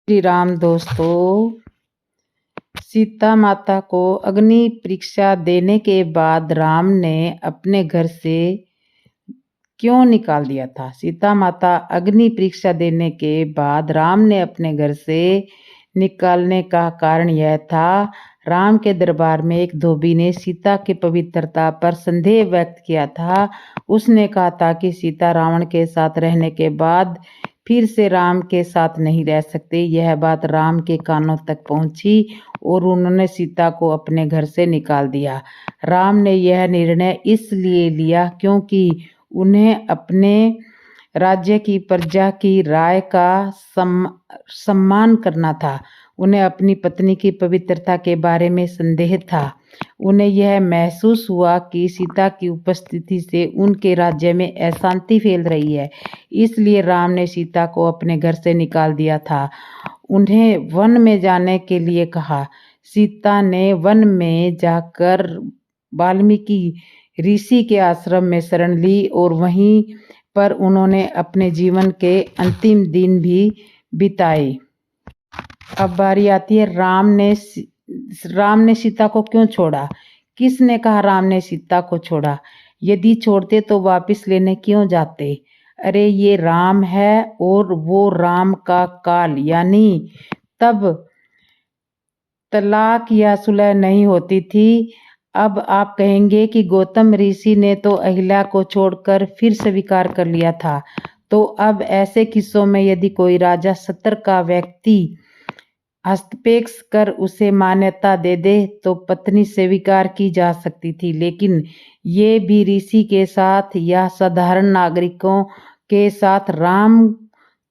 श्री राम दोस्तों, सीता माता को अग्नि परीक्षा देने के बाद राम ने अपने घर से क्यों निकाल दिया था। सीता माता अग्नि परीक्षा देने के बाद राम ने अपने घर से निकालने का कारण यह था। राम के दरबार में एक धोबी ने सीता की पवित्रता पर संदेह व्यक्त किया था। उसने कहा था कि सीता रावण के साथ रहने के बाद फिर से राम के साथ नहीं रह सकते। यह बात राम के कानों तक पहुंची और उन्होंने सीता को अपने घर से निकाल दिया। राम ने यह निर्णय इसलिए लिया क्योंकि उन्हें अपने राज्य की प्रजा की राय का सम्मान करना था। उन्हें अपनी पत्नी की पवित्रता के बारे में संदेह था। उन्हें यह महसूस हुआ कि सीता की उपस्थिति से उनके राज्य में अशांति फैल रही है। इसलिए राम ने सीता को अपने घर से निकाल दिया था। उन्हें वन में जाने के लिए कहा। सीता ने वन में जाकर वाल्मीकि ऋषि के आश्रम में शरण ली और वहीं पर उन्होंने अपने जीवन के अंतिम दिन भी बिताए। अब बारी आती है राम ने सीता को क्यों छोड़ा। किसने कहा राम ने सीता को छोड़ा? यदि छोड़ते तो वापस लेने क्यों जाते? अरे ये राम है और वो राम का काल, यानी तब तलाक या सुलह नहीं होती थी। अब आप कहेंगे कि गौतम ऋषि ने तो अहिल्या को छोड़कर फिर स्वीकार कर लिया था। तो अब ऐसे किस्सों में यदि कोई राजा सत्र का व्यक्ति हस्तक्षेप कर उसे मान्यता दे दे तो पत्नी स्वीकार की जा सकती थी, लेकिन ये भी ऋषि के साथ या साधारण नागरिकों के साथ। राम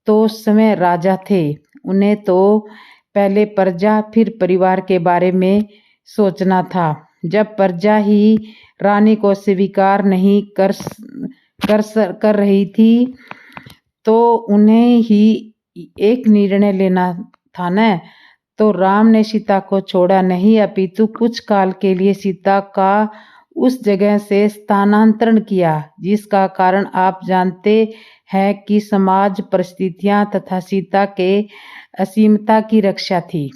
तो उस समय राजा थे। उन्हें तो पहले प्रजा फिर परिवार के बारे में सोचना था। जब प्रजा ही रानी को स्वीकार नहीं कर रही थी तो उन्हें ही एक निर्णय लेना था न। तो राम ने सीता को छोड़ा नहीं, अपितु कुछ काल के लिए सीता का उस जगह से स्थानांतरण किया, जिसका कारण आप जानते हैं कि समाज परिस्थितियां तथा सीता के असीमता की रक्षा थी।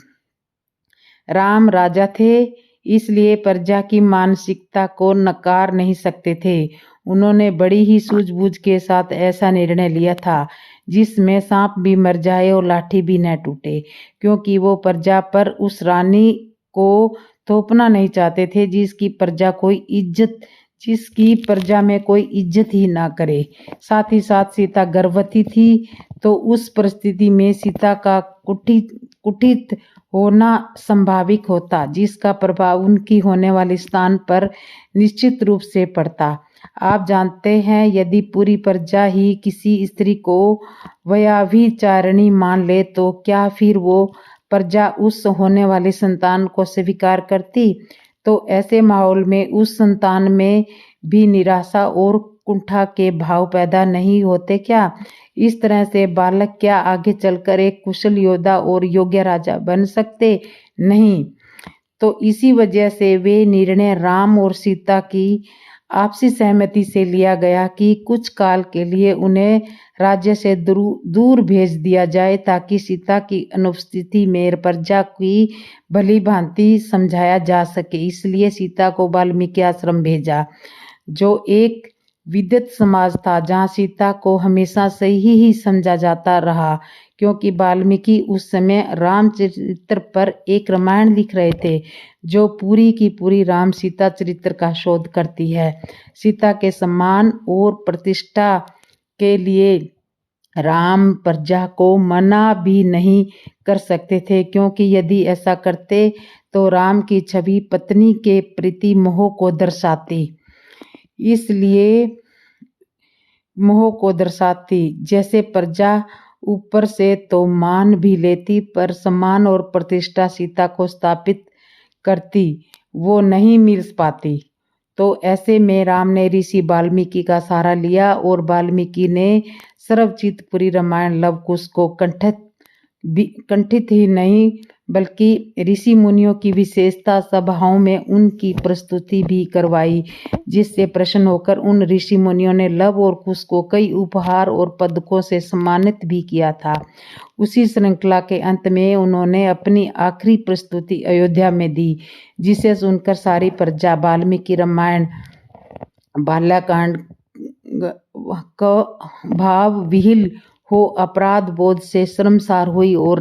राम राजा थे, इसलिए प्रजा की मानसिकता को नकार नहीं सकते थे। उन्होंने बड़ी ही सूझबूझ के साथ ऐसा निर्णय लिया था जिसमें सांप भी मर जाए और लाठी भी न टूटे, क्योंकि वो प्रजा पर उस रानी को थोपना नहीं चाहते थे जिसकी प्रजा में कोई इज्जत ही ना करे। साथ ही साथ सीता गर्भवती थी, तो उस परिस्थिति में सीता का कुटित होना स्वाभाविक होता, जिसका प्रभाव उनकी होने वाले स्थान पर निश्चित रूप से पड़ता। आप जानते हैं, यदि पूरी प्रजा ही किसी स्त्री को व्यभिचारिणी मान ले तो क्या फिर वो प्रजा उस होने वाली संतान को स्वीकार करती? तो ऐसे माहौल में उस संतान में भी निराशा और कुंठा के भाव पैदा नहीं होते क्या? इस तरह से बालक क्या आगे चलकर एक कुशल योद्धा और योग्य राजा बन सकते? नहीं। तो इसी वजह से वे निर्णय राम और सीता की आपसी सहमति से लिया गया कि कुछ काल के लिए उन्हें राज्य से दूर भेज दिया जाए, ताकि सीता की अनुपस्थिति में प्रजा की भली भांति समझाया जा सके। इसलिए सीता को वाल्मीकि आश्रम भेजा, जो एक विद्वत समाज था, जहाँ सीता को हमेशा सही ही समझा जाता रहा, क्योंकि वाल्मीकि उस समय रामचरित्र पर एक रामायण लिख रहे थे, जो पूरी की पूरी राम सीता चरित्र का शोध करती है। सीता के सम्मान और प्रतिष्ठा के लिए राम प्रजा को मना भी नहीं कर सकते थे, क्योंकि यदि ऐसा करते तो राम की छवि पत्नी के प्रति मोह को दर्शाती। जैसे प्रजा ऊपर से तो मान भी लेती, पर सम्मान और प्रतिष्ठा सीता को स्थापित करती वो नहीं मिल पाती। तो ऐसे में राम ने ऋषि वाल्मीकि का सहारा लिया और वाल्मीकि ने सर्वचित पूरी रामायण लव कुश को कंठित ही नहीं बल्कि ऋषि मुनियों की विशेषता सभाओं में उनकी प्रस्तुति भी करवाई, जिससे प्रसन्न होकर उन ऋषि मुनियों ने लव और कुश को कई उपहार और पदकों से सम्मानित भी किया था। उसी श्रृंखला के अंत में उन्होंने अपनी आखिरी प्रस्तुति अयोध्या में दी, जिसे सुनकर सारी प्रजा वाल्मीकि रामायण बाल्याकांड का भाव विह्वल हो अपराध बोध से शर्मसार हुई और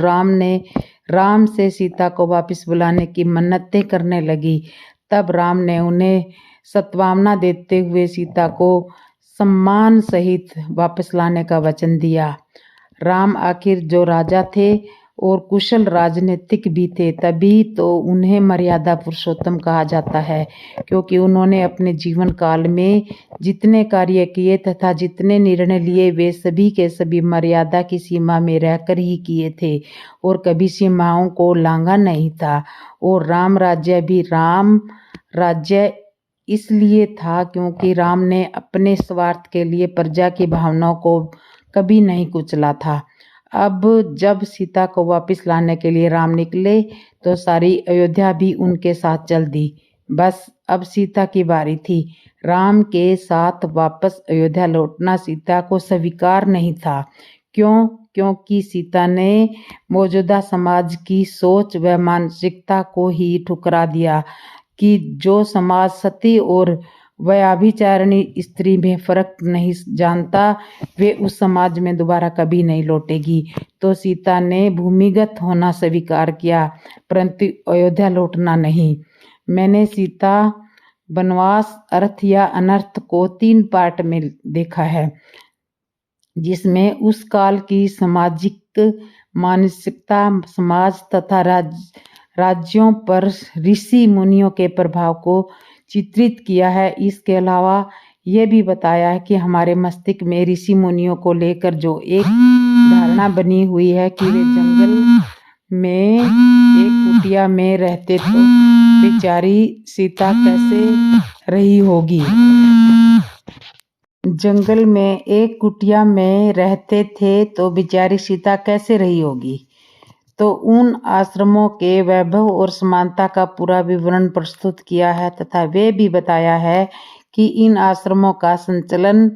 राम से सीता को वापस बुलाने की मन्नतें करने लगी। तब राम ने उन्हें सत्वामना देते हुए सीता को सम्मान सहित वापस लाने का वचन दिया। राम आखिर जो राजा थे और कुशल राजनीतिक भी थे, तभी तो उन्हें मर्यादा पुरुषोत्तम कहा जाता है, क्योंकि उन्होंने अपने जीवन काल में जितने कार्य किए तथा जितने निर्णय लिए वे सभी के सभी मर्यादा की सीमा में रहकर ही किए थे और कभी सीमाओं को लांघा नहीं था। और राम राज्य भी राम राज्य इसलिए था क्योंकि राम ने अपने स्वार्थ के लिए प्रजा की भावनाओं को कभी नहीं कुचला था। अब जब सीता को वापस लाने के लिए राम निकले तो सारी अयोध्या भी उनके साथ चल दी। बस अब सीता की बारी थी। राम के साथ वापस अयोध्या लौटना सीता को स्वीकार नहीं था। क्यों? क्योंकि सीता ने मौजूदा समाज की सोच व मानसिकता को ही ठुकरा दिया कि जो समाज सती और व्यभिचारिणी स्त्री में फर्क नहीं जानता, वे उस समाज में दोबारा कभी नहीं लौटेगी। तो सीता ने भूमिगत होना स्वीकार किया, परंतु अयोध्या लौटना नहीं। मैंने सीता वनवास अर्थ या अनर्थ को 3 पार्ट में देखा है, जिसमें उस काल की सामाजिक मानसिकता, समाज तथा राज्यों पर ऋषि मुनियों के प्रभाव को चित्रित किया है। इसके अलावा यह भी बताया है कि हमारे मस्तिष्क में ऋषि मुनियों को लेकर जो एक धारणा बनी हुई है कि वे जंगल में एक कुटिया में रहते तो बेचारी सीता कैसे रही होगी। जंगल में एक कुटिया में रहते थे तो बेचारी सीता कैसे रही होगी। तो उन आश्रमों के वैभव और समानता का पूरा विवरण प्रस्तुत किया है तथा वे भी बताया है कि इन आश्रमों का संचालन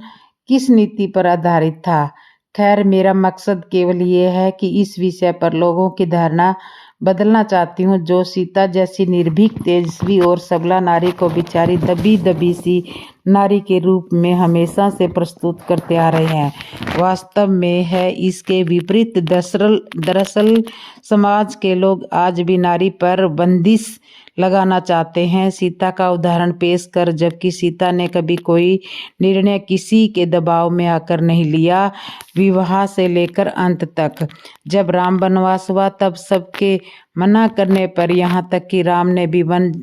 किस नीति पर आधारित था। खैर, मेरा मकसद केवल ये है कि इस विषय पर लोगों की धारणा बदलना चाहती हूँ, जो सीता जैसी निर्भीक, तेजस्वी और सबला नारी को बेचारी दबी दबी सी नारी के रूप में हमेशा से प्रस्तुत करते आ रहे हैं। वास्तव में है इसके विपरीत। दरअसल समाज के लोग आज भी नारी पर बंदिश लगाना चाहते हैं, सीता का उदाहरण पेश कर, जबकि सीता ने कभी कोई निर्णय किसी के दबाव में आकर नहीं लिया, विवाह से लेकर अंत तक। जब राम वनवास हुआ तब सबके मना करने पर, यहाँ तक कि राम ने भी वन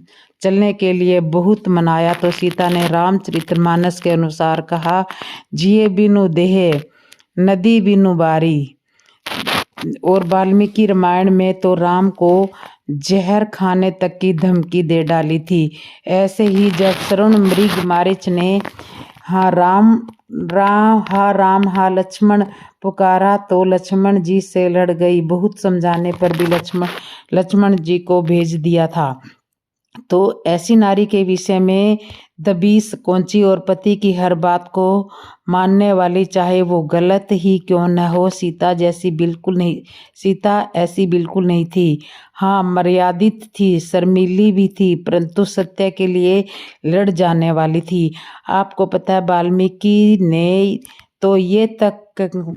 चलने के लिए बहुत मनाया, तो सीता ने रामचरितमानस के अनुसार कहा, जिए बिनु देह नदी बिनु बारी। और वाल्मीकि रामायण में तो राम को जहर खाने तक की धमकी दे डाली थी। ऐसे ही जब श्रवण मृग मारीच ने हा राम हा लक्ष्मण पुकारा तो लक्ष्मण जी से लड़ गई। बहुत समझाने पर भी लक्ष्मण जी को भेज दिया था। तो ऐसी नारी के विषय में दबीस, कौंची और पति की हर बात को मानने वाली, चाहे वो गलत ही क्यों न हो, सीता ऐसी बिल्कुल नहीं थी। हाँ, मर्यादित थी, शर्मीली भी थी, परंतु सत्य के लिए लड़ जाने वाली थी। आपको पता है, वाल्मीकि ने तो ये तक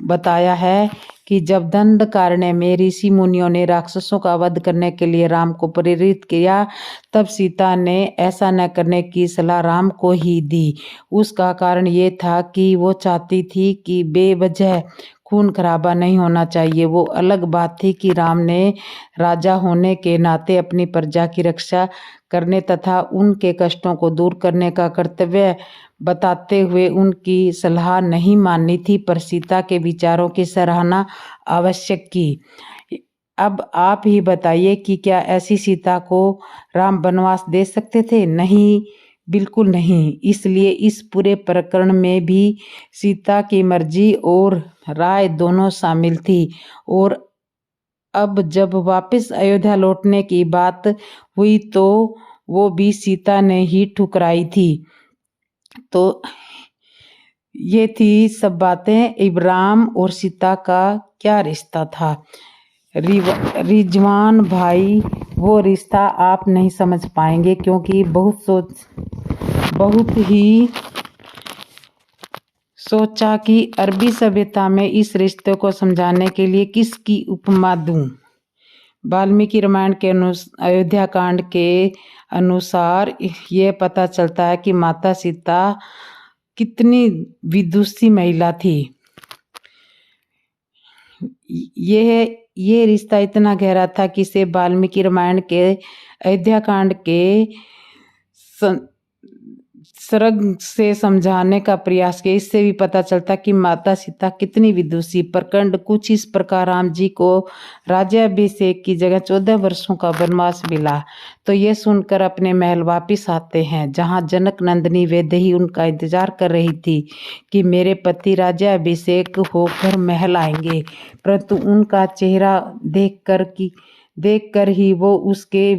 बताया है कि जब दंडकारण्य में ऋषि मुनियों ने राक्षसों का वध करने के लिए राम को प्रेरित किया, तब सीता ने ऐसा न करने की सलाह राम को ही दी। उसका कारण ये था कि वो चाहती थी कि बेवजह खून खराबा नहीं होना चाहिए। वो अलग बात थी कि राम ने राजा होने के नाते अपनी प्रजा की रक्षा करने तथा उनके कष्टों को दूर करने का कर्तव्य बताते हुए उनकी सलाह नहीं माननी थी, पर सीता के विचारों की सराहना आवश्यक की। अब आप ही बताइए कि क्या ऐसी सीता को राम वनवास दे सकते थे? नहीं, बिल्कुल नहीं। इसलिए इस पूरे प्रकरण में भी सीता की मर्जी और राय दोनों शामिल थी और अब जब वापस अयोध्या लौटने की बात हुई तो वो भी सीता ने ही ठुकराई थी। तो ये थी सब बातें। इब्राहिम और सीता का क्या रिश्ता था। रिजवान भाई, वो रिश्ता आप नहीं समझ पाएंगे क्योंकि बहुत ही सोचा कि अरबी सभ्यता में इस रिश्ते को समझाने के लिए किसकी उपमा दूं। वाल्मीकि रामायण के अयोध्या कांड के अनुसार ये पता चलता है कि माता सीता कितनी विदुषी महिला थी। ये रिश्ता इतना गहरा था कि इसे वाल्मीकि रामायण के अयोध्या कांड के सर्ग से समझाने का प्रयास किया। इससे भी पता चलता कि माता सीता कितनी विदुषी। प्रकरण कुछ इस प्रकार। राम जी को राज्याभिषेक की जगह 14 वर्षों का वनवास मिला तो ये सुनकर अपने महल वापिस आते हैं, जहाँ जनक नंदिनी वैदेही उनका इंतजार कर रही थी कि मेरे पति राज्याभिषेक होकर महल आएंगे। परंतु उनका चेहरा देखकर ही वो उसके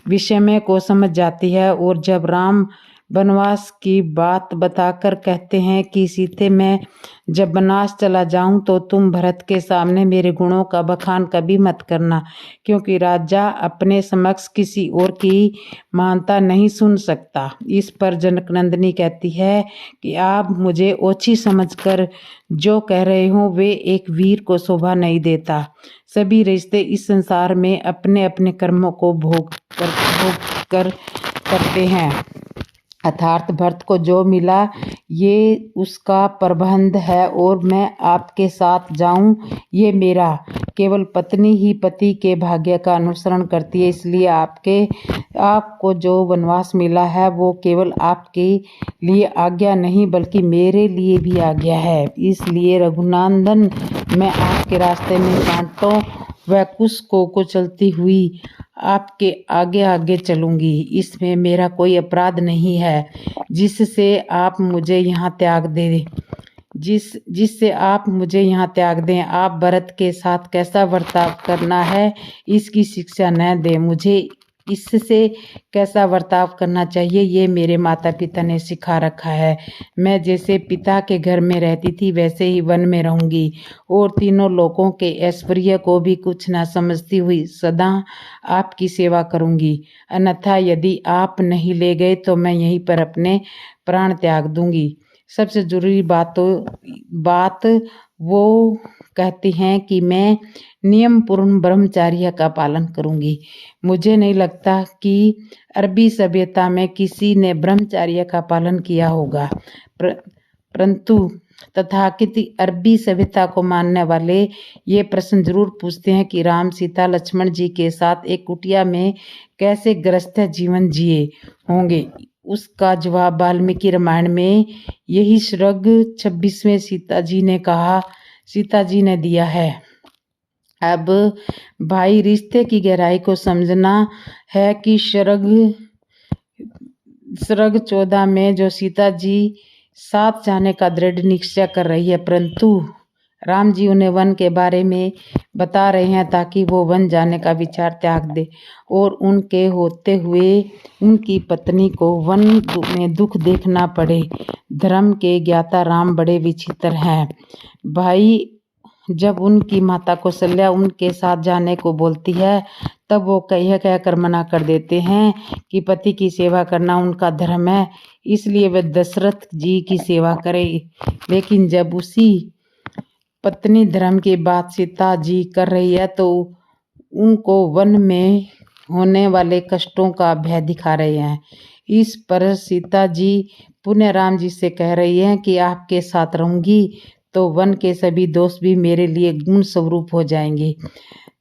विषय को समझ जाती है। और जब राम वनवास की बात बताकर कहते हैं कि सीते, मैं जब वनवास चला जाऊं तो तुम भरत के सामने मेरे गुणों का बखान कभी मत करना, क्योंकि राजा अपने समक्ष किसी और की महानता नहीं सुन सकता। इस पर जनकनंदिनी कहती है कि आप मुझे ओछी समझकर जो कह रहे हो वे एक वीर को शोभा नहीं देता। सभी रिश्ते इस संसार में अपने अपने कर्मों को भोग कर करते हैं। अर्थात भरत को जो मिला ये उसका प्रबंध है और मैं आपके साथ जाऊं ये मेरा। केवल पत्नी ही पति के भाग्य का अनुसरण करती है, इसलिए आपको जो वनवास मिला है वो केवल आपके लिए आज्ञा नहीं बल्कि मेरे लिए भी आज्ञा है। इसलिए रघुनंदन, मैं आपके रास्ते में कांटों व कुश को कुचलती हुई आपके आगे आगे चलूंगी। इसमें मेरा कोई अपराध नहीं है जिससे आप मुझे यहाँ त्याग दें। आप भरत के साथ कैसा बर्ताव करना है इसकी शिक्षा न दें। मुझे इससे कैसा बर्ताव करना चाहिए ये मेरे माता पिता ने सिखा रखा है। मैं जैसे पिता के घर में रहती थी वैसे ही वन में रहूंगी और तीनों लोगों के ऐश्वर्य को भी कुछ न समझती हुई सदा आपकी सेवा करूंगी। अन्यथा यदि आप नहीं ले गए तो मैं यहीं पर अपने प्राण त्याग दूंगी। सबसे जरूरी बात वो कहती हैं कि मैं नियम पूर्ण ब्रह्मचर्य का पालन करूंगी। मुझे नहीं लगता कि अरबी सभ्यता में किसी ने ब्रह्मचर्य का पालन किया होगा, परंतु तथाकथित अरबी सभ्यता को मानने वाले ये प्रश्न जरूर पूछते हैं कि राम, सीता, लक्ष्मण जी के साथ एक कुटिया में कैसे गृहस्थ जीवन जिए होंगे। उसका जवाब वाल्मीकि रामायण में यही सर्ग 26वें सीता जी ने दिया है। अब भाई, रिश्ते की गहराई को समझना है कि सर्ग 14 में जो सीता जी साथ जाने का दृढ़ निश्चय कर रही है, परंतु राम जी उन्हें वन के बारे में बता रहे हैं ताकि वो वन जाने का विचार त्याग दे और उनके होते हुए उनकी पत्नी को वन में दुख देखना पड़े। धर्म के ज्ञाता राम बड़े विचित्र हैं भाई। जब उनकी माता कौशल्या उनके साथ जाने को बोलती है तब वो कहकर मना कर देते हैं कि पति की सेवा करना उनका धर्म है, इसलिए वे दशरथ जी की सेवा करें। लेकिन जब उसी पत्नी धर्म की बात सीता जी कर रही है तो उनको वन में होने वाले कष्टों का भय दिखा रहे हैं। इस पर सीता जी पुनः राम जी से कह रही हैं कि आपके साथ रहूंगी तो वन के सभी दोष भी मेरे लिए गुण स्वरूप हो जाएंगे।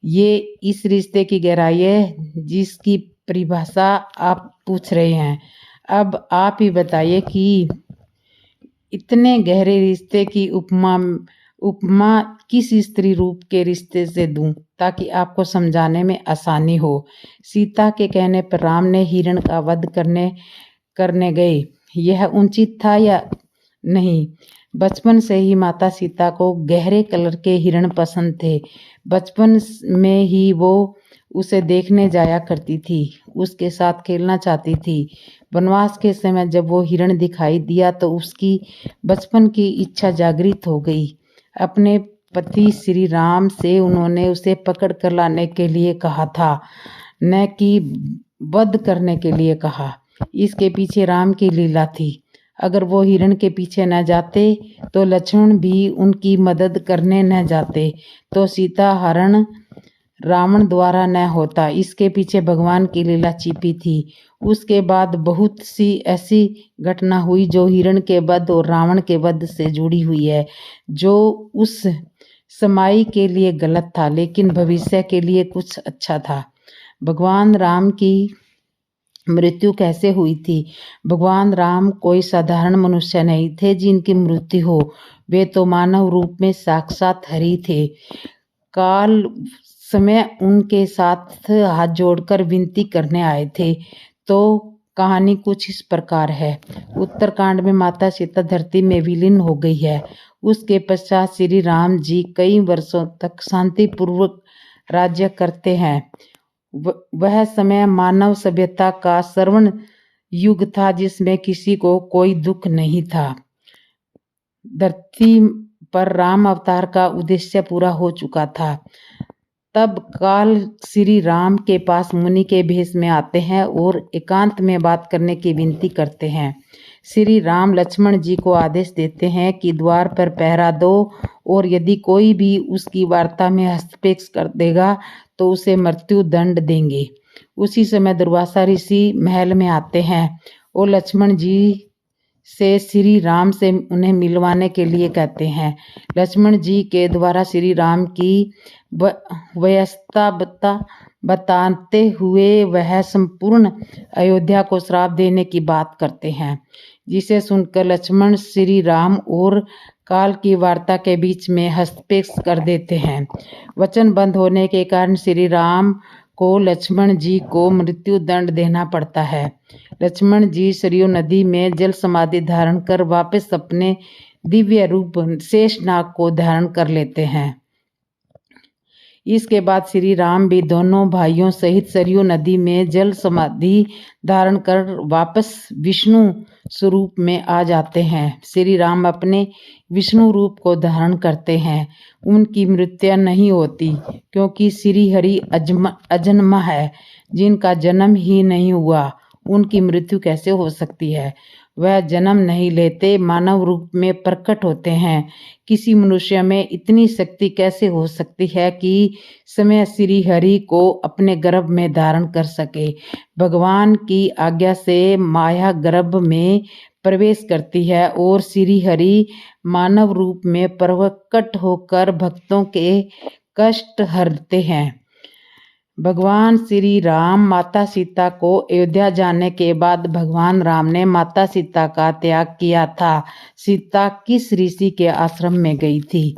ये इस रिश्ते की गहराई है जिसकी परिभाषा आप पूछ रहे हैं। अब आप ही बताइए कि इतने गहरे रिश्ते की उपमा किस स्त्री रूप के रिश्ते से दूं ताकि आपको समझाने में आसानी हो। सीता के कहने पर राम ने हिरण का वध करने गए, यह उचित था या नहीं? बचपन से ही माता सीता को गहरे कलर के हिरण पसंद थे। बचपन में ही वो उसे देखने जाया करती थी, उसके साथ खेलना चाहती थी। वनवास के समय जब वो हिरण दिखाई दिया तो उसकी बचपन की इच्छा जागृत हो गई। अपने पति श्री राम से उन्होंने उसे पकड़ कर लाने के लिए कहा था, न कि वध करने के लिए कहा। इसके पीछे राम की लीला थी। अगर वो हिरण के पीछे न जाते तो लक्ष्मण भी उनकी मदद करने न जाते तो सीता हरण रावण द्वारा न होता। इसके पीछे भगवान की लीला छिपी थी। उसके बाद बहुत सी ऐसी घटना हुई जो हिरण के वध और रावण के वध से जुड़ी हुई है, जो उस समय के लिए गलत था लेकिन भविष्य के लिए कुछ अच्छा था। भगवान राम की मृत्यु कैसे हुई थी? भगवान राम कोई साधारण मनुष्य नहीं थे जिनकी मृत्यु हो। वे तो मानव रूप में साक्षात हरि थे। काल समय उनके साथ हाथ जोड़कर विनती करने आए थे। तो कहानी कुछ इस प्रकार है। उत्तरकांड में माता सीता धरती में विलीन हो गई है। उसके पश्चात श्री राम जी कई वर्षों तक शांतिपूर्वक राज्य करते हैं। वह समय मानव सभ्यता का स्वर्ण युग था जिसमें किसी को कोई दुख नहीं था। धरती पर राम अवतार का उद्देश्य पूरा हो चुका था। तब काल श्री राम के पास मुनि के भेष में आते हैं और एकांत में बात करने की विनती करते हैं। श्री राम लक्ष्मण जी को आदेश देते हैं कि द्वार पर पहरा दो और यदि कोई भी उसकी वार्ता में हस्तक्षेप कर देगा तो उसे मृत्यु दंड देंगे। उसी समय दुर्वासा ऋषि महल में आते हैं और लक्ष्मण जी से श्री राम से उन्हें मिलवाने के लिए कहते हैं। लक्ष्मण जी के द्वारा श्री राम की व्यवस्था बताते हुए वह संपूर्ण अयोध्या को श्राप देने की बात करते हैं, जिसे सुनकर लक्ष्मण श्री राम और काल की वार्ता के बीच में हस्तक्षेप कर देते हैं। वचन बंद होने के कारण श्री राम को लक्ष्मण जी को मृत्यु दंड देना पड़ता है। लक्ष्मण जी सरयू नदी में जल समाधि धारण कर वापस अपने दिव्य रूप शेषनाग को धारण कर लेते हैं। इसके बाद श्री राम भी दोनों भाइयों सहित सरयू नदी में जल समाधि धारण कर वापस विष्णु स्वरूप में आ जाते हैं। श्री राम अपने विष्णु रूप को धारण करते हैं। उनकी मृत्यु नहीं होती क्योंकि श्री हरि अजन्मा है, जिनका जन्म ही नहीं हुआ उनकी मृत्यु कैसे हो सकती है? वह जन्म नहीं लेते, मानव रूप में प्रकट होते हैं। किसी मनुष्य में इतनी शक्ति कैसे हो सकती है कि समय श्री हरि को अपने गर्भ में धारण कर सके? भगवान की आज्ञा से माया गर्भ में प्रवेश करती है और श्री हरि मानव रूप में प्रकट होकर भक्तों के कष्ट हरते हैं। भगवान श्री राम माता सीता को अयोध्या जाने के बाद भगवान राम ने माता सीता का त्याग किया था। सीता किस ऋषि के आश्रम में गई थी?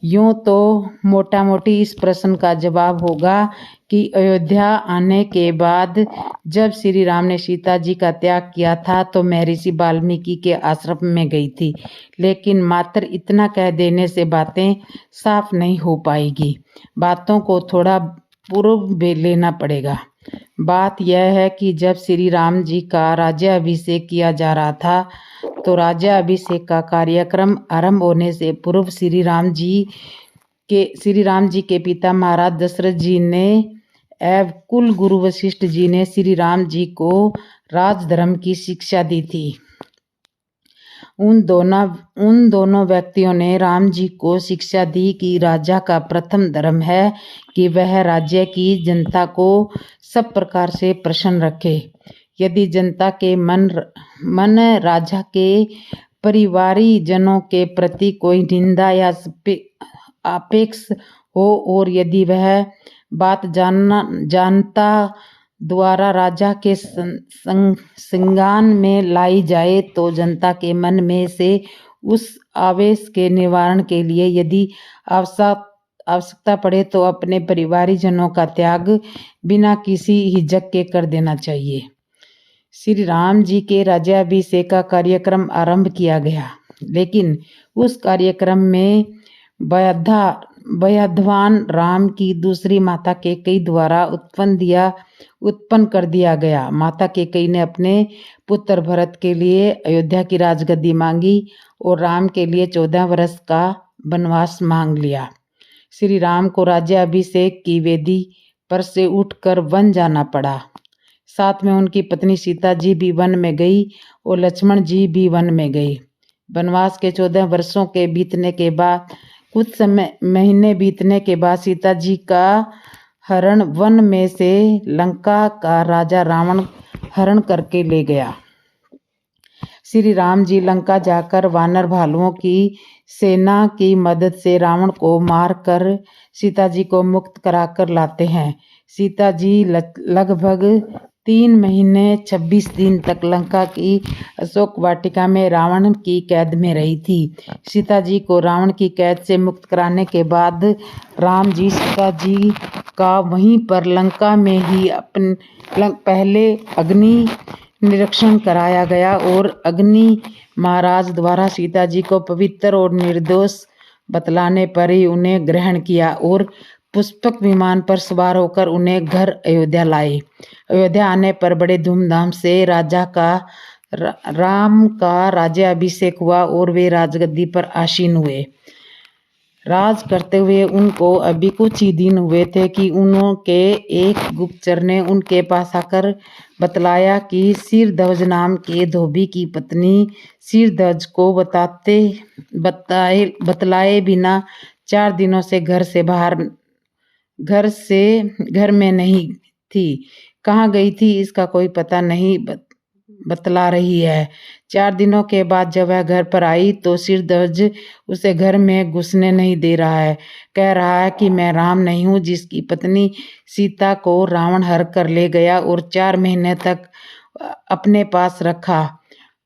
यूं तो मोटा मोटी इस प्रश्न का जवाब होगा कि अयोध्या आने के बाद जब श्री राम ने सीता जी का त्याग किया था तो महर्षि वाल्मीकि के आश्रम में गई थी। लेकिन मात्र इतना कह देने से बातें साफ नहीं हो पाएगी। बातों को थोड़ा पूर्व लेना पड़ेगा। बात यह है कि जब श्री राम जी का राज्याभिषेक किया जा रहा था तो राज्याभिषेक का कार्यक्रम आरंभ होने से पूर्व श्री राम जी के पिता महाराज दशरथ जी ने एवं कुल गुरु वशिष्ठ जी ने श्री राम जी को राजधर्म की शिक्षा दी थी। उन दोनों व्यक्तियों ने राम जी को शिक्षा दी कि राजा का प्रथम धर्म है कि वह राज्य की जनता को सब प्रकार से प्रसन्न रखे। यदि जनता के मन राजा के परिवारी जनों के प्रति कोई निंदा या आपेक्ष हो और यदि वह बात जानता द्वारा राजा के संज्ञान में लाई जाए तो जनता के मन में से उस आवेश के निवारण के लिए यदि आवश्यकता पड़े तो अपने परिवारी जनों का त्याग बिना किसी हिचक के कर देना चाहिए। श्री राम जी के राज्याभिषेक का कार्यक्रम आरंभ किया गया। लेकिन उस कार्यक्रम में वयोधान राम की दूसरी माता कैकेयी द्वारा उत्पन्न कर दिया गया। माता कैकेयी ने अपने पुत्र भरत के लिए अयोध्या की राजगद्दी मांगी और राम के लिए 14 वर्ष का वनवास मांग लिया। श्री राम को राज्याभिषेक की वेदी पर से उठकर वन जाना पड़ा। साथ में उनकी पत्नी सीता जी भी वन में गई और लक्ष्मण जी भी वन में गए। वनवास के 14 वर्षों के बीतने के बाद कुछ महीने बीतने के बाद सीता जी का हरण वन में से लंका का राजा रावण हरण करके ले गया। श्री राम जी लंका जाकर वानर भालुओं की सेना की मदद से रावण को मारकर सीता जी को मुक्त कराकर लाते हैं। सीता जी लगभग 3 महीने 26 दिन तक लंका की अशोक वाटिका में रावण की कैद में रही थी। सीता जी को रावण की कैद से मुक्त कराने के बाद राम जी सीता जी का वहीं पर लंका में ही पहले अग्नि निरीक्षण कराया गया और अग्नि महाराज द्वारा सीता जी को पवित्र और निर्दोष बतलाने पर ही उन्हें ग्रहण किया और पुष्पक विमान पर सवार होकर उन्हें घर अयोध्या लाए। अयोध्या आने पर बड़े धूमधाम से राम का राज्याभिषेक हुआ और वे राजगद्दी पर आसीन हुए। राज करते हुए उनको अभी कुछ ही दिन हुए थे कि उनके एक गुप्तचर ने उनके पास आकर बतलाया कि सिरध्वज नाम के धोबी की पत्नी सिरध्वज को बतलाए बिना 4 दिनों से घर में नहीं थी। कहाँ गई थी इसका कोई पता नहीं बतला रही है। 4 दिनों के बाद जब वह घर पर आई तो सिरध्वज उसे घर में घुसने नहीं दे रहा है। कह रहा है कि मैं राम नहीं हूँ जिसकी पत्नी सीता को रावण हर कर ले गया और 4 महीने तक अपने पास रखा।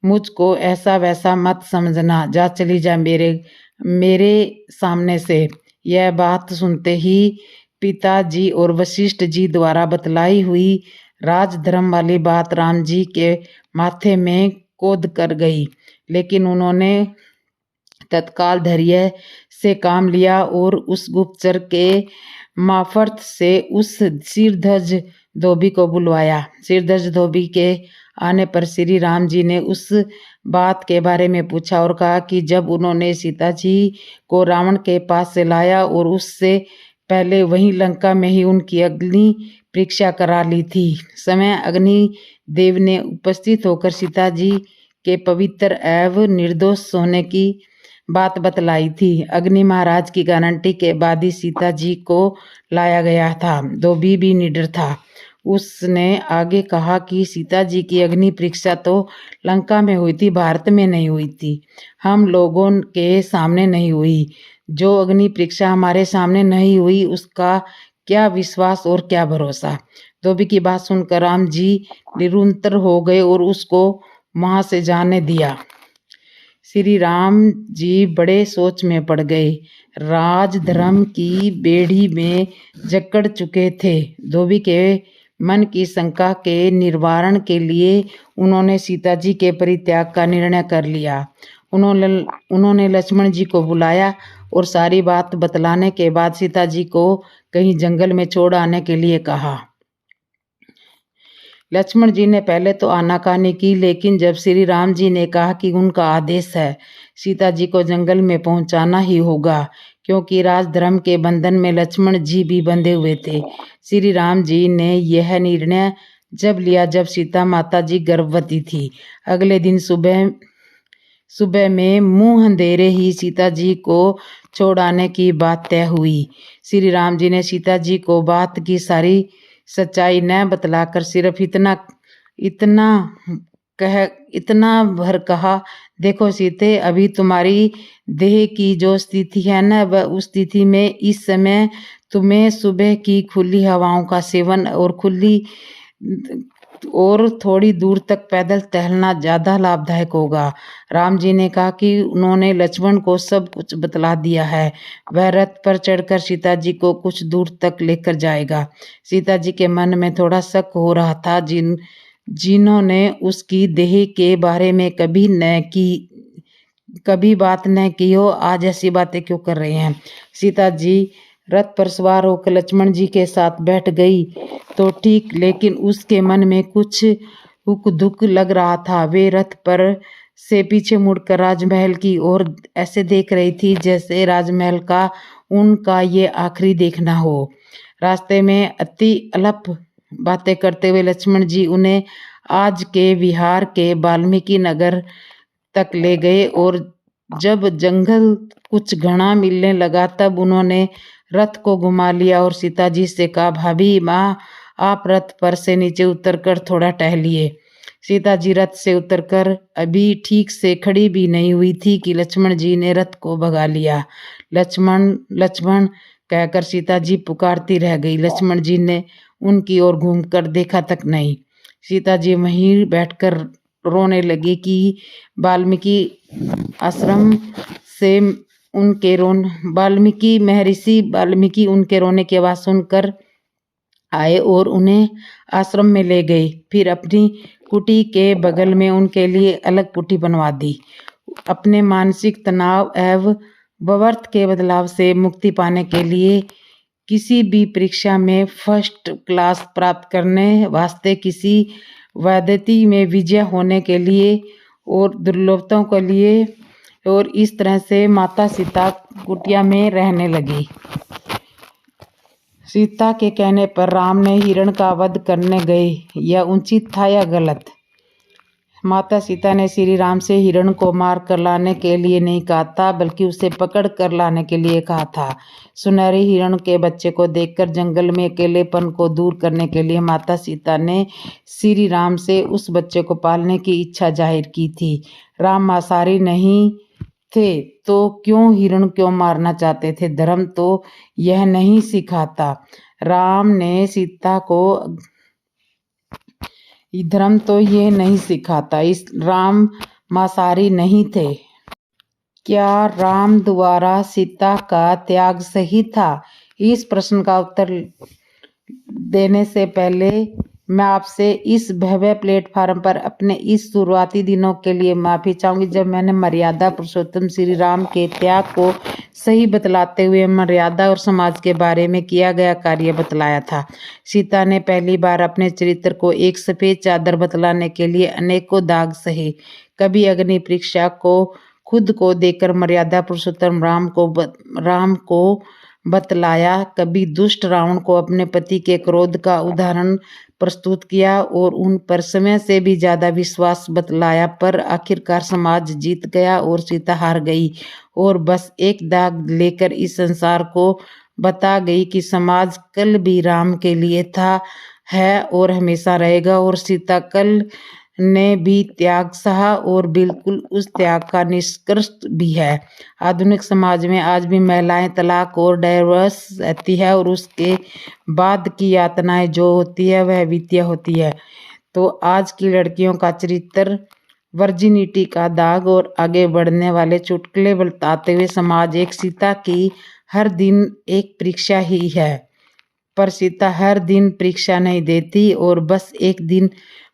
मुझको ऐसा वैसा मत समझना, जा चली जा मेरे सामने से। यह बात सुनते ही पिताजी और वशिष्ठ जी द्वारा बतलाई हुई राजधर्म वाली बात राम जी के माथे में कोद कर गई, लेकिन उन्होंने तत्काल धैर्य से काम लिया और उस गुप्तचर के मार्फत से उस सिरध्वज धोबी को बुलवाया। सिरध्वज धोबी के आने पर श्री राम जी ने उस बात के बारे में पूछा और कहा कि जब उन्होंने सीता जी को रावण के पास से लाया और उससे पहले वहीं लंका में ही उनकी अग्नि परीक्षा करा ली थी, समय अग्नि देव ने उपस्थित होकर सीता जी के पवित्र एवं निर्दोष होने की बात बतलाई थी। अग्नि महाराज की गारंटी के बाद ही सीता जी को लाया गया था। धोबी भी निडर था। उसने आगे कहा कि सीता जी की अग्नि परीक्षा तो लंका में हुई थी, भारत में नहीं हुई थी, हम लोगों के सामने नहीं हुई। जो अग्नि परीक्षा हमारे सामने नहीं हुई उसका क्या विश्वास और क्या भरोसा। धोबी की बात सुनकर राम जी निरुत्तर हो गए और उसको वहां से जाने दिया। श्री राम जी बड़े सोच में पड़ गए। राजधर्म की बेड़ी में जकड़ चुके थे। धोबी के मन की शंका के निवारण के लिए उन्होंने सीता जी के परित्याग का निर्णय कर लिया। उन्होंने लक्ष्मण जी को बुलाया और सारी बात बतलाने के बाद सीता जी को कहीं जंगल में छोड़ आने के लिए कहा। लक्ष्मण जी ने पहले तो आनाकानी की, लेकिन जब श्री राम जी ने कहा कि उनका आदेश है, सीता जी को जंगल में पहुंचाना ही होगा, क्योंकि राजधर्म के बंधन में लक्ष्मण जी भी बंधे हुए थे। श्री राम जी ने यह निर्णय जब लिया जब सीता माता जी गर्भवती थी। अगले दिन सुबह में मुंह अंधेरे ही सीता जी को छोड़ आने की बात तय हुई। श्री राम जी ने सीता जी को बात की सारी सच्चाई न बतलाकर सिर्फ इतना भर कहा, देखो सीते, अभी तुम्हारी देह की जो स्थिति है न, वह उस स्थिति में इस समय तुम्हें सुबह की खुली हवाओं का सेवन और थोड़ी दूर तक पैदल टहलना ज्यादा लाभदायक होगा। राम जी ने कहा कि उन्होंने लक्ष्मण को सब कुछ बतला दिया है। वह रथ पर चढ़कर सीता जी को कुछ दूर तक लेकर जाएगा। सीता जी के मन में थोड़ा शक हो रहा था। जिन्होंने उसकी देह के बारे में कभी कभी बात न की हो, आज ऐसी बातें क्यों कर रहे हैं। सीता जी रथ पर सवार होकर लक्ष्मण जी के साथ बैठ गई तो ठीक, लेकिन उसके मन में कुछ हुक दुख लग रहा था। वे रथ पर से पीछे मुड़कर राजमहल की ओर ऐसे देख रही थी जैसे राजमहल का उनका ये आखिरी देखना हो। रास्ते में अति अल्प बातें करते हुए लक्ष्मण जी उन्हें आज के विहार के वाल्मीकि नगर तक ले गए और जब जंगल कुछ घना मिलने लगा तब उन्होंने रथ को घुमा लिया और सीता जी से कहा, भाभी माँ, आप रथ पर से नीचे उतरकर थोड़ा टहलिए। सीता जी रथ से उतरकर अभी ठीक से खड़ी भी नहीं हुई थी कि लक्ष्मण जी ने रथ को भगा लिया। लक्ष्मण लक्ष्मण कहकर सीता जी पुकारती रह गई। लक्ष्मण जी ने उनकी ओर घूमकर देखा तक नहीं। सीता जी वहीं बैठकर रोने लगी कि वाल्मीकि आश्रम से उनके वाल्मीकि उनके रोने की आवाज सुनकर आए और उन्हें आश्रम में ले गए। फिर अपनी कुटी के बगल में उनके लिए अलग कुटी बनवा दी। अपने मानसिक तनाव एवं व्यर्थ के बदलाव से मुक्ति पाने के लिए, किसी भी परीक्षा में फर्स्ट क्लास प्राप्त करने वास्ते, किसी वैद्यति में विजय होने के लिए और दुर्लभताओं के लिए, और इस तरह से माता सीता कुटिया में रहने लगी। सीता के कहने पर राम ने हिरण का वध करने गए। यह उचित था या गलत? माता सीता ने श्री राम से हिरण को मार कर लाने के लिए नहीं कहा था, बल्कि उसे पकड़ कर लाने के लिए कहा था। सुनहरे हिरण के बच्चे को देखकर जंगल में अकेलेपन को दूर करने के लिए माता सीता ने श्री राम से उस बच्चे को पालने की इच्छा जाहिर की थी। राम मांसाहारी नहीं थे तो क्यों हिरण क्यों मारना चाहते थे? धर्म तो यह नहीं सिखाता। राम ने सीता को धर्म तो ये नहीं सिखाता। इस राम मांसाहारी नहीं थे। क्या राम द्वारा सीता का त्याग सही था? इस प्रश्न का उत्तर देने से पहले मैं आपसे इस भव्य प्लेटफार्म पर अपने इस शुरुआती दिनों के लिए माफ़ी चाहूँगी, जब मैंने मर्यादा पुरुषोत्तम श्री राम के त्याग को सही बतलाते हुए मर्यादा और समाज के बारे में किया गया कार्य बतलाया था। सीता ने पहली बार अपने चरित्र को एक सफ़ेद चादर बतलाने के लिए अनेकों दाग सहे। कभी अग्नि परीक्षा को खुद को देकर मर्यादा पुरुषोत्तम राम को बतलाया, कभी दुष्ट रावण को अपने पति के क्रोध का उदाहरण प्रस्तुत किया और उन पर समय से भी ज्यादा विश्वास बतलाया, पर आखिरकार समाज जीत गया और सीता हार गई और बस एक दाग लेकर इस संसार को बता गई कि समाज कल भी राम के लिए था, है और हमेशा रहेगा, और सीता कल ने भी त्याग सहा और बिल्कुल उस त्याग का निष्कर्ष भी है। आधुनिक समाज में आज भी महिलाएं तलाक और डाइवोर्स रहती है और उसके बाद की यातनाएं जो होती है वह वित्तीय होती है। तो आज की लड़कियों का चरित्र वर्जिनिटी का दाग और आगे बढ़ने वाले चुटकुले बताते हुए समाज एक सीता की हर दिन एक परीक्षा ही है, पर सीता हर दिन परीक्षा नहीं देती और बस एक दिन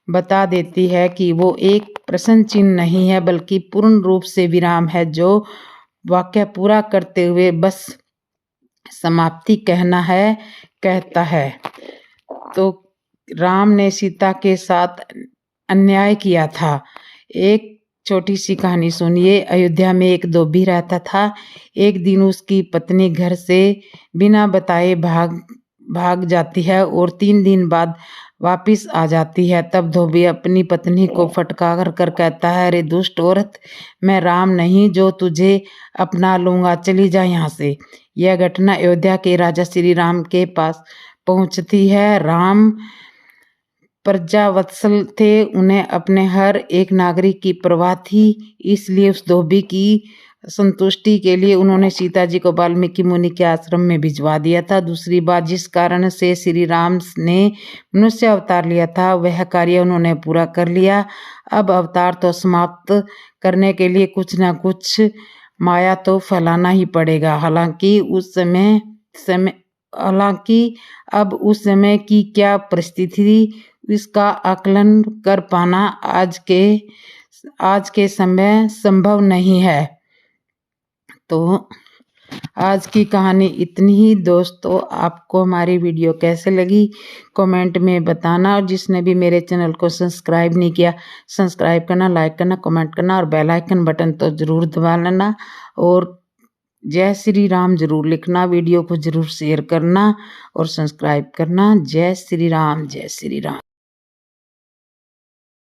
बता देती है कि वो एक प्रश्न चिन्ह नहीं है बल्कि पूर्ण रूप से विराम है, जो वाक्य पूरा करते हुए बस समाप्ति कहता है। तो राम ने सीता के साथ अन्याय किया था। एक छोटी सी कहानी सुनिए। अयोध्या में एक धोबी रहता था। एक दिन उसकी पत्नी घर से बिना बताए भाग जाती है और 3 दिन बाद वापिस आ जाती है। तब धोबी अपनी पत्नी को फटकार कर कहता है, अरे दुष्ट औरत, मैं राम नहीं जो तुझे अपना लूंगा, चली जा यहाँ से। यह घटना अयोध्या के राजा श्री राम के पास पहुंचती है। राम प्रजावत्सल थे, उन्हें अपने हर एक नागरिक की परवाह थी, इसलिए उस धोबी की संतुष्टि के लिए उन्होंने सीता जी को वाल्मीकि मुनि के आश्रम में भिजवा दिया था। दूसरी बात, जिस कारण से श्री राम ने मनुष्य अवतार लिया था वह कार्य उन्होंने पूरा कर लिया। अब अवतार तो समाप्त करने के लिए कुछ न कुछ माया तो फैलाना ही पड़ेगा। हालांकि अब उस समय की क्या परिस्थिति थी, इसका आकलन कर पाना आज के आज के समय संभव नहीं है। तो आज की कहानी इतनी ही। दोस्तों, आपको हमारी वीडियो कैसे लगी कमेंट में बताना, और जिसने भी मेरे चैनल को सब्सक्राइब नहीं किया, सब्सक्राइब करना, लाइक करना, कमेंट करना और बेल आइकन बटन तो ज़रूर दबा लेना। और जय श्री राम ज़रूर लिखना, वीडियो को ज़रूर शेयर करना और सब्सक्राइब करना। जय श्री राम, जय श्री राम।